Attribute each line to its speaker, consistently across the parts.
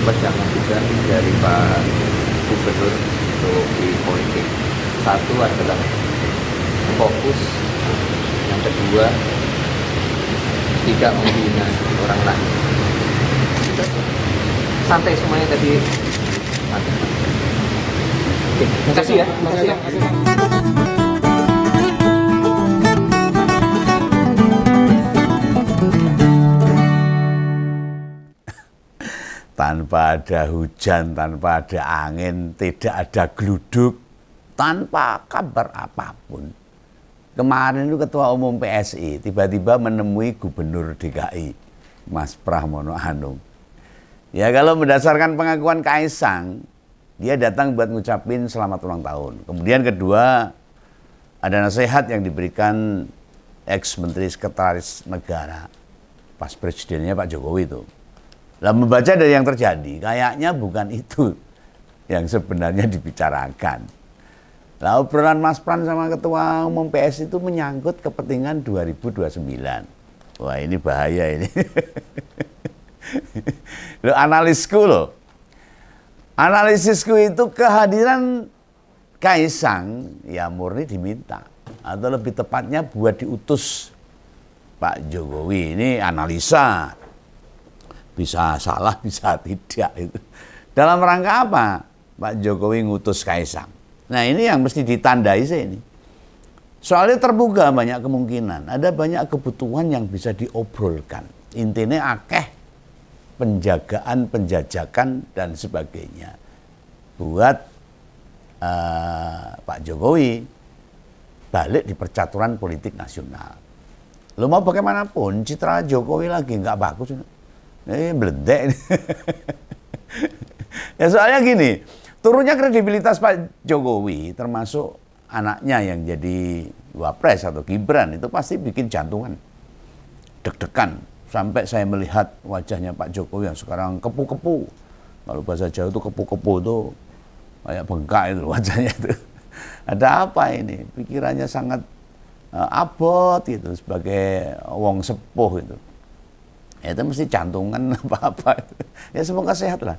Speaker 1: pejangan juga dari Pak Gubernur untuk di politik. Satu adalah fokus, yang kedua tidak menghina orang lain. Santai semuanya tadi. Oke, terima kasih ya. Terima kasih ya.
Speaker 2: Tanpa ada hujan, tanpa ada angin, tidak ada gluduk, tanpa kabar apapun. Kemarin itu Ketua Umum PSI tiba-tiba menemui Gubernur DKI, Mas Pramono Anung. Ya kalau berdasarkan pengakuan Kaisang, dia datang buat ngucapin selamat ulang tahun. Kemudian kedua, ada nasihat yang diberikan ex-menteri sekretaris negara, pas presidennya Pak Jokowi itu. Lah membaca dari yang terjadi, kayaknya bukan itu yang sebenarnya dibicarakan. Lah obrolan Mas Pran sama Ketua Umum PS itu menyangkut kepentingan 2029. Wah ini bahaya ini. Loh analisisku itu kehadiran Kaisang ya murni diminta. Atau lebih tepatnya buat diutus Pak Jokowi. Ini analisa. Bisa salah, bisa tidak. Itu. Dalam rangka apa Pak Jokowi ngutus Kaisang? Nah ini yang mesti ditandai sih ini. Soalnya terbuka banyak kemungkinan. Ada banyak kebutuhan yang bisa diobrolkan. Intinya akeh penjagaan, penjajakan, dan sebagainya. Buat Pak Jokowi balik di percaturan politik nasional. Lo mau bagaimanapun, citra Jokowi lagi nggak bagus. Ini beledek. Ya soalnya gini, turunnya kredibilitas Pak Jokowi termasuk anaknya yang jadi wapres atau Gibran itu pasti bikin jantungan deg-degan sampai saya melihat wajahnya Pak Jokowi yang sekarang kepu-kepu. Kalau bahasa Jawa itu kepu-kepu itu kayak bengkak itu wajahnya itu. Ada apa ini? Pikirannya sangat abot gitu sebagai wong sepuh itu. Ya, itu mesti jantungan apa-apa. Ya semoga sehat lah.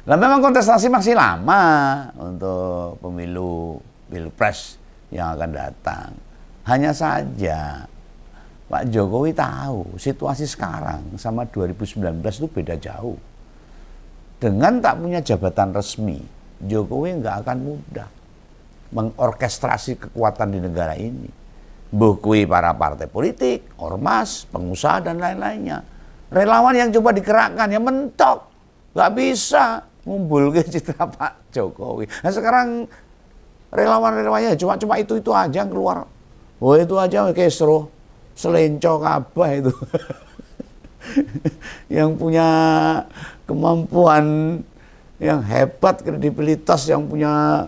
Speaker 2: Nah memang kontestasi masih lama untuk pemilu pilpres yang akan datang. Hanya saja Pak Jokowi tahu situasi sekarang sama 2019 itu beda jauh. Dengan tak punya jabatan resmi, Jokowi nggak akan mudah mengorkestrasi kekuatan di negara ini. Bukui para partai politik, ormas, pengusaha dan lain-lainnya. Relawan yang coba digerakkan ya mentok, nggak bisa ngumpul ke citra Pak Jokowi. Nah sekarang relawan-relawannya cuma itu aja yang keluar. Oh itu aja kesro, selenco kabah itu. Yang punya kemampuan yang hebat, kredibilitas, yang punya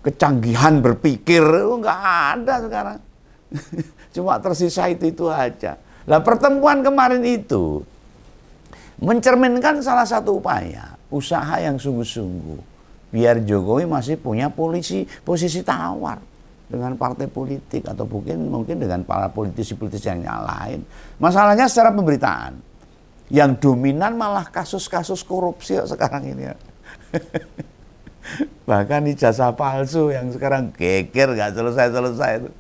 Speaker 2: kecanggihan berpikir nggak ada sekarang. Cuma tersisa itu aja. Nah pertemuan kemarin itu mencerminkan salah satu upaya usaha yang sungguh-sungguh biar Jokowi masih punya posisi tawar dengan partai politik atau mungkin dengan para politisi-politisi yang lain. Masalahnya secara pemberitaan yang dominan malah kasus-kasus korupsi sekarang ini ya. Bahkan ijazah palsu yang sekarang geger nggak selesai itu.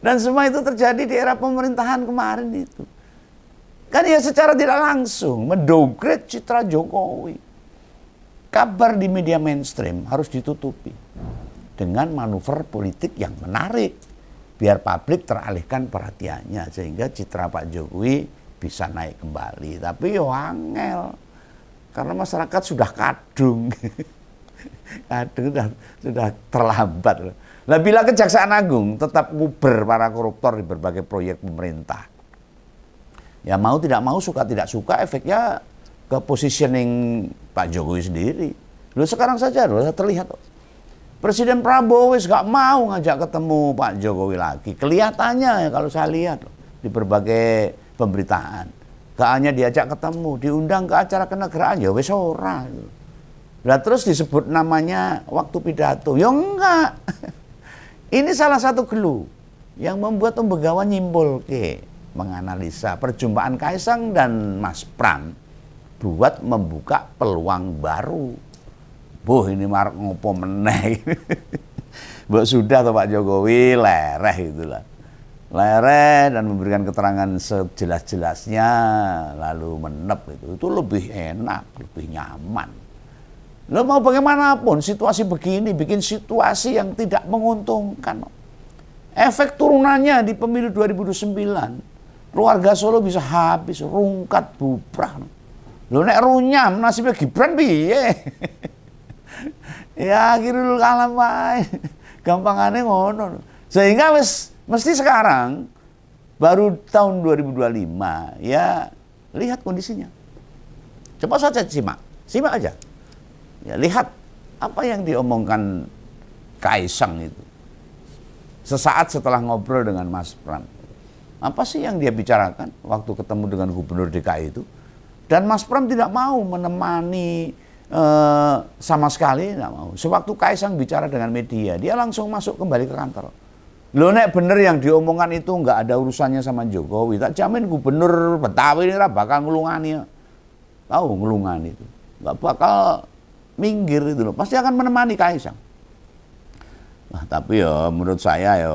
Speaker 2: Dan semua itu terjadi di era pemerintahan kemarin itu. Kan ya secara tidak langsung mendowngrade citra Jokowi. Kabar di media mainstream harus ditutupi dengan manuver politik yang menarik. Biar publik teralihkan perhatiannya sehingga citra Pak Jokowi bisa naik kembali. Tapi yo angel. Karena masyarakat sudah kadung. Kadung sudah terlambat. Nah bila Kejaksaan Agung tetap nguber para koruptor di berbagai proyek pemerintah, ya mau tidak mau, suka tidak suka, efeknya ke positioning Pak Jokowi sendiri. Lalu sekarang saja terlihat Presiden Prabowo nggak mau ngajak ketemu Pak Jokowi lagi. Kelihatannya ya kalau saya lihat di berbagai pemberitaan, gak hanya diajak ketemu, diundang ke acara kenegaraan ya wis ora. Lah terus disebut namanya waktu pidato, ya enggak. Ini salah satu clue yang membuat Begawan nyimpul menganalisa perjumpaan Kaisang dan Mas Pram buat membuka peluang baru. Boh, ini marek ngopo meneh. Mbok sudah toh Pak Jokowi lereh itulah. Lereh dan memberikan keterangan sejelas-jelasnya lalu menep itu lebih enak, lebih nyaman. Lo mau bagaimanapun situasi begini bikin situasi yang tidak menguntungkan. Efek turunannya di pemilu 2009, keluarga Solo bisa habis, rungkat, bubrah. Lo nek runyam nasibnya Gibran piye? Ya akhirnya kalah wae. Gampangane ngono. Sehingga mesti sekarang baru tahun 2025 ya lihat kondisinya. Coba saja simak aja. Ya lihat apa yang diomongkan Kaisang itu. Sesaat setelah ngobrol dengan Mas Pram. Apa sih yang dia bicarakan waktu ketemu dengan Gubernur DKI itu? Dan Mas Pram tidak mau menemani sama sekali, tidak mau. Sewaktu Kaisang bicara dengan media, dia langsung masuk kembali ke kantor. Loh nek bener yang diomongkan itu nggak ada urusannya sama Jokowi, tak jamin Gubernur Betawi ini bakal ngelungani. Tahu ngelungani itu. Nggak bakal minggir itu loh, pasti akan menemani Kaisang. Nah, tapi ya menurut saya ya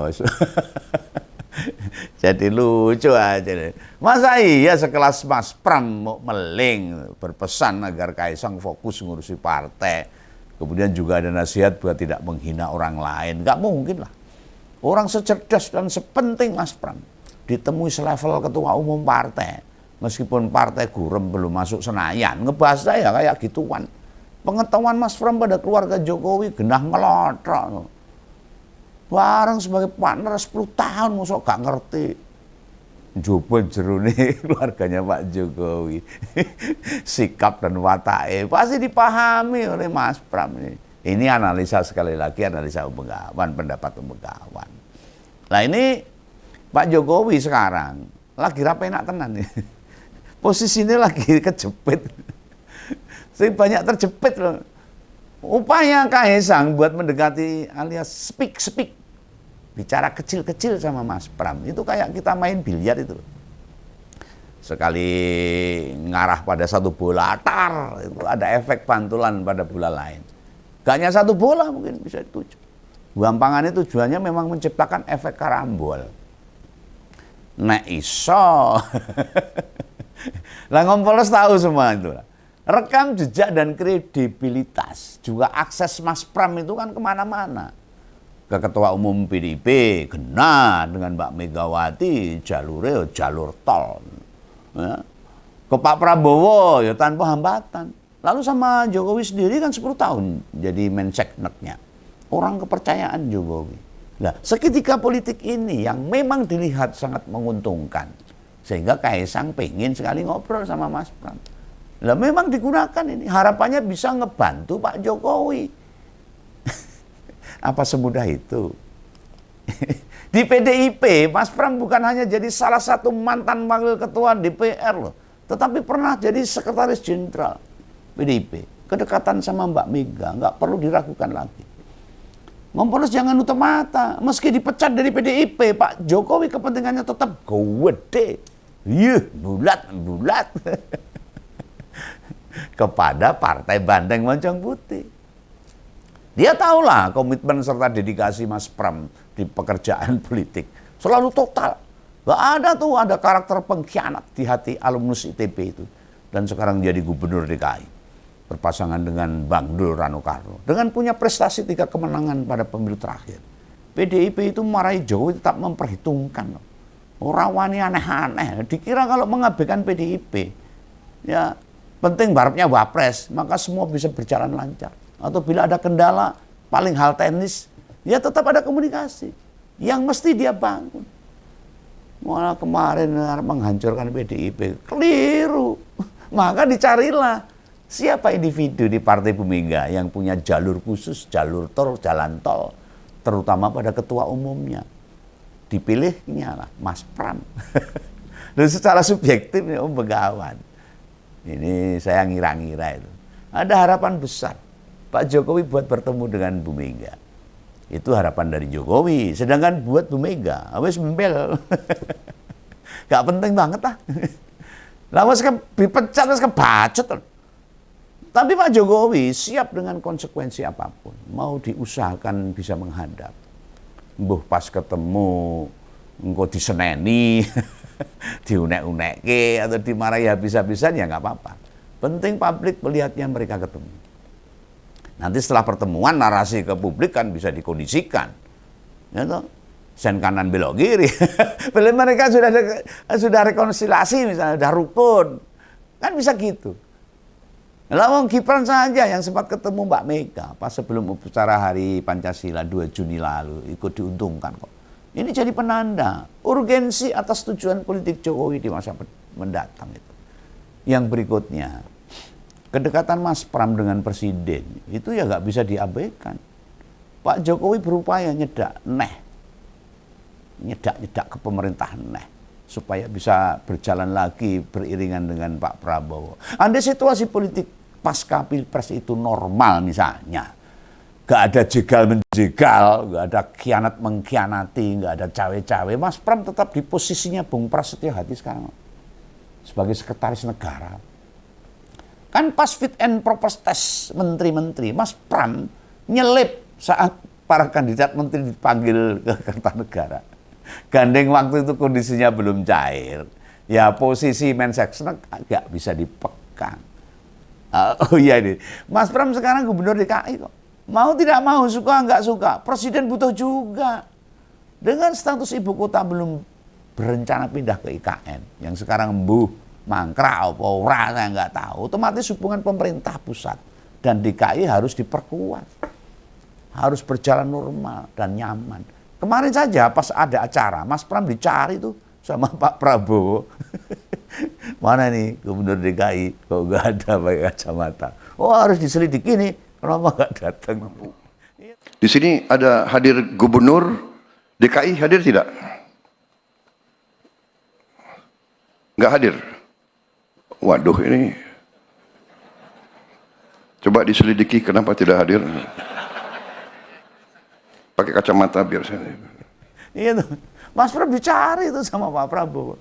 Speaker 2: jadi lucu aja. Masa iya sekelas Mas Pram mau meling berpesan agar Kaisang fokus ngurusi partai. Kemudian juga ada nasihat buat tidak menghina orang lain. Nggak mungkin lah. Orang secerdas dan sepenting Mas Pram ditemui selevel ketua umum partai. Meskipun partai gurem belum masuk Senayan. Ngebahas saya kayak gituan. Pengetahuan Mas Pram pada keluarga Jokowi genah ngelotrok. Bareng sebagai partner 10 tahun mosok gak ngerti. Jopo jerone keluarganya Pak Jokowi. Sikap dan watake pasti dipahami oleh Mas Pram ini. Ini analisa sekali lagi analisa Begawan, pendapat Begawan. Nah ini Pak Jokowi sekarang lagi rapenak tenan nih. Posisinya lagi kejepit. Saya banyak terjepit loh. Upaya Kaisang buat mendekati alias speak bicara kecil-kecil sama Mas Pram itu kayak kita main biliar itu. Sekali ngarah pada satu bola tar itu ada efek pantulan pada bola lain. Gak hanya satu bola mungkin bisa dituju. Gampangannya tujuannya memang menciptakan efek karambol. Nek iso. Lah Kompolnas tahu semua itu. Rekam jejak dan kredibilitas juga akses Mas Pram itu kan kemana-mana. Ke Ketua Umum PDIP kena dengan Mbak Megawati jalur tol. Ya. Ke Pak Prabowo ya tanpa hambatan. Lalu sama Jokowi sendiri kan 10 tahun jadi menseknetnya. Orang kepercayaan Jokowi. Nah, seketika politik ini yang memang dilihat sangat menguntungkan. Sehingga Kaisang pengen sekali ngobrol sama Mas Pram. Lah memang digunakan ini, harapannya bisa ngebantu Pak Jokowi. Apa semudah itu? Di PDIP, Mas Pram bukan hanya jadi salah satu mantan wakil ketua DPR loh, tetapi pernah jadi sekretaris jenderal PDIP. Kedekatan sama Mbak Mega nggak perlu diragukan lagi. Kompolnas jangan nutup mata, meski dipecat dari PDIP, Pak Jokowi kepentingannya tetap gede. Bulat. Kepada Partai Banteng Moncong Putih. Dia tahulah komitmen serta dedikasi Mas Pram di pekerjaan politik. Selalu total. Gak ada karakter pengkhianat di hati alumnus ITB itu. Dan sekarang jadi gubernur DKI. Berpasangan dengan Bang Dul Rano Karno. Dengan punya prestasi 3 kemenangan pada pemilu terakhir. PDIP itu marahi Jokowi tetap memperhitungkan. Orang wani aneh-aneh. Dikira kalau mengabaikan PDIP. Ya penting barapnya wapres, maka semua bisa berjalan lancar. Atau bila ada kendala, paling hal teknis, ya tetap ada komunikasi. Yang mesti dia bangun. Malah kemarin menghancurkan PDIP, keliru. Maka dicarilah siapa individu di Partai Bu Mega yang punya jalur khusus, jalur tol, jalan tol, terutama pada ketua umumnya. Dipilihnya lah Mas Pram. Dan secara subjektif ya Begawan. Ini saya ngira-ngira itu. Ada harapan besar Pak Jokowi buat bertemu dengan Bu Mega. Itu harapan dari Jokowi. Sedangkan buat Bu Mega, wes membel. Gak penting banget lah. Lah wis dipecat wis kebacet. Tapi Pak Jokowi siap dengan konsekuensi apapun. Mau diusahakan bisa menghadap. Mbuh pas ketemu engko diseneni, diunek-unekke atau dimarahi habis-habisan ya nggak apa-apa. Penting publik melihatnya mereka ketemu. Nanti setelah pertemuan narasi ke publik kan bisa dikondisikan. Ya toh? Sen kanan belok kiri. Bila mereka sudah rekonsiliasi misalnya, sudah rukun. Kan bisa gitu. Lah wong Gibran saja yang sempat ketemu Mbak Mega pas sebelum upacara Hari Pancasila 2 Juni lalu ikut diuntungkan kok. Ini jadi penanda urgensi atas tujuan politik Jokowi di masa mendatang itu. Yang berikutnya, kedekatan Mas Pram dengan Presiden itu ya nggak bisa diabaikan. Pak Jokowi berupaya nyedak ke pemerintahan supaya bisa berjalan lagi beriringan dengan Pak Prabowo. Andai situasi politik pasca Pilpres itu normal misalnya, gak ada jegal-menjegal, gak ada khianat mengkhianati, gak ada cawe-cawe, Mas Pram tetap di posisinya Bung Prasetyo Hadi sekarang sebagai sekretaris negara. Kan pas fit and proper test menteri-menteri, Mas Pram nyelip saat para kandidat menteri dipanggil ke Kertanegara. Gandeng waktu itu kondisinya belum cair. Ya posisi Menseknek agak bisa dipegang. Oh iya nih, Mas Pram sekarang gubernur DKI kok. Mau tidak mau, suka nggak suka, Presiden butuh juga. Dengan status ibu kota belum berencana pindah ke IKN, yang sekarang mangkrak apa ora saya nggak tahu. Otomatis hubungan pemerintah pusat dan DKI harus diperkuat, harus berjalan normal dan nyaman. Kemarin saja pas ada acara, Mas Pram dicari tuh sama Pak Prabowo. Mana nih gubernur DKI kok nggak ada pakai kacamata? Oh harus diselidiki nih, kenapa nggak datang?
Speaker 3: Di sini ada hadir gubernur DKI, hadir tidak? Nggak hadir. Waduh ini. Coba diselidiki kenapa tidak hadir. Pakai kacamata biar saya.
Speaker 2: Iya tuh. Mas Pram dicari itu sama Pak Prabowo.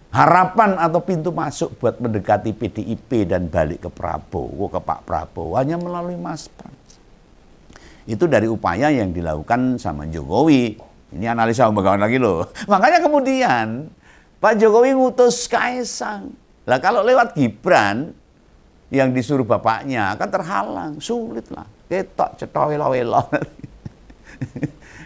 Speaker 2: Harapan atau pintu masuk buat mendekati PDIP dan balik ke Prabowo, ke Pak Prabowo hanya melalui Mas Pram. Itu dari upaya yang dilakukan sama Jokowi. Ini analisa pembangunan lagi loh. Makanya kemudian Pak Jokowi ngutus Kaisang. Lah kalau lewat Gibran yang disuruh bapaknya kan terhalang, sulit lah. Ketok cetok welo-welo.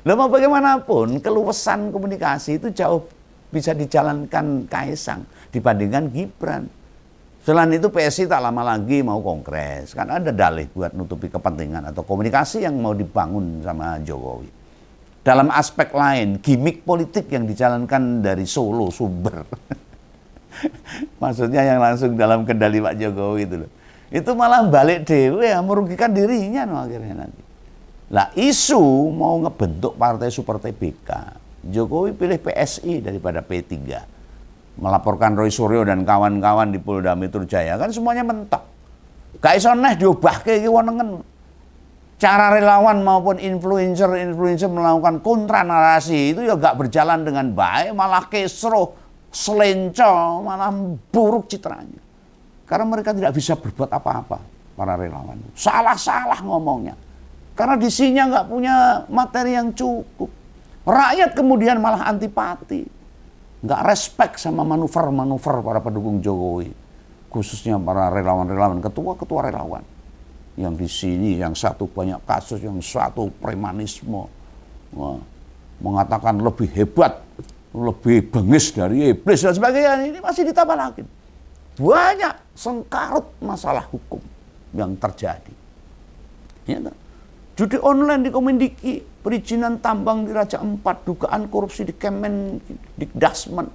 Speaker 2: Lah mau bagaimanapun keluasan komunikasi itu jauh bisa dijalankan Kaisang dibandingkan Gibran. Selain itu PSI tak lama lagi mau kongres. Kan ada dalih buat nutupi kepentingan atau komunikasi yang mau dibangun sama Jokowi. Dalam aspek lain, gimmick politik yang dijalankan dari Solo, Sumber. Maksudnya yang langsung dalam kendali Pak Jokowi itu loh. Itu malah balik dewe ya, merugikan dirinya no, akhirnya nanti. Lah isu mau ngebentuk partai Super TBK. Jokowi pilih PSI daripada P3. Melaporkan Roy Suryo dan kawan-kawan di Polda Metro Jaya kan semuanya mentok. Gak iso neh diobahke iki wonengen. Cara relawan maupun influencer melakukan kontra narasi itu ya gak berjalan dengan baik, malah kesro, selenco, malah buruk citranya. Karena mereka tidak bisa berbuat apa-apa, para relawan. Salah-salah ngomongnya. Karena disinya nggak punya materi yang cukup. Rakyat kemudian malah antipati. Nggak respect sama manuver-manuver para pendukung Jokowi. Khususnya para relawan-relawan, ketua-ketua relawan. Yang di sini, yang satu banyak kasus, yang satu premanisme. Mengatakan lebih hebat, lebih bengis dari iblis dan sebagainya. Ini masih ditambah lagi. Banyak sengkarut masalah hukum yang terjadi. Ya, judi online di Komendiki, perizinan tambang di Raja Ampat, dugaan korupsi di Kemendikdasmen,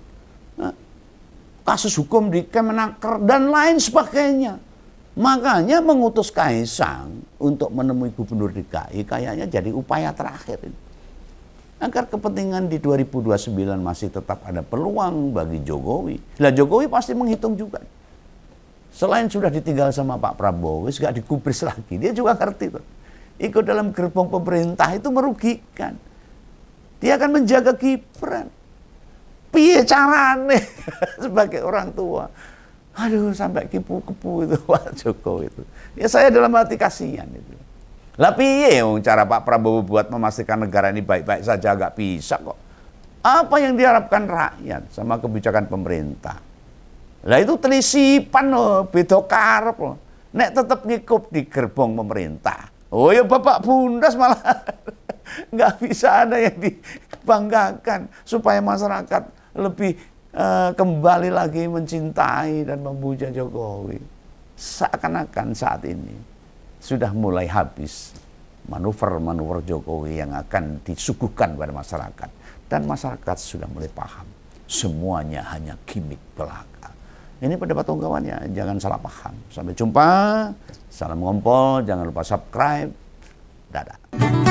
Speaker 2: kasus hukum di Kemenaker, dan lain sebagainya. Makanya mengutus Kaisang untuk menemui Gubernur DKI kayaknya jadi upaya terakhir ini. Agar kepentingan di 2029 masih tetap ada peluang bagi Jokowi. Lah Jokowi pasti menghitung juga. Selain sudah ditinggal sama Pak Prabowo, gak digubris lagi. Dia juga ngerti tuh. Ikut dalam gerbong pemerintah itu merugikan. Dia akan menjaga Gibran. piye carane sebagai orang tua. Aduh, sampai kipu-kipu itu Pak Jokowi itu. Ya saya dalam hati kasihan itu. Lah piye cara Pak Prabowo buat memastikan negara ini baik-baik saja, nggak bisa kok. Apa yang diharapkan rakyat sama kebijakan pemerintah? Lah itu telisipan loh, beda karep loh. Nek tetap ngikup di gerbong pemerintah. Oh ya Bapak Bundas malah nggak bisa ada yang dibanggakan supaya masyarakat lebih kembali lagi mencintai dan memuja Jokowi. Seakan-akan saat ini sudah mulai habis manuver-manuver Jokowi yang akan disuguhkan pada masyarakat. Dan masyarakat sudah mulai paham. Semuanya hanya gimmick belaka. Ini pendapat tonggawannya, jangan salah paham. Sampai jumpa, salam ngompol, jangan lupa subscribe. Dadah.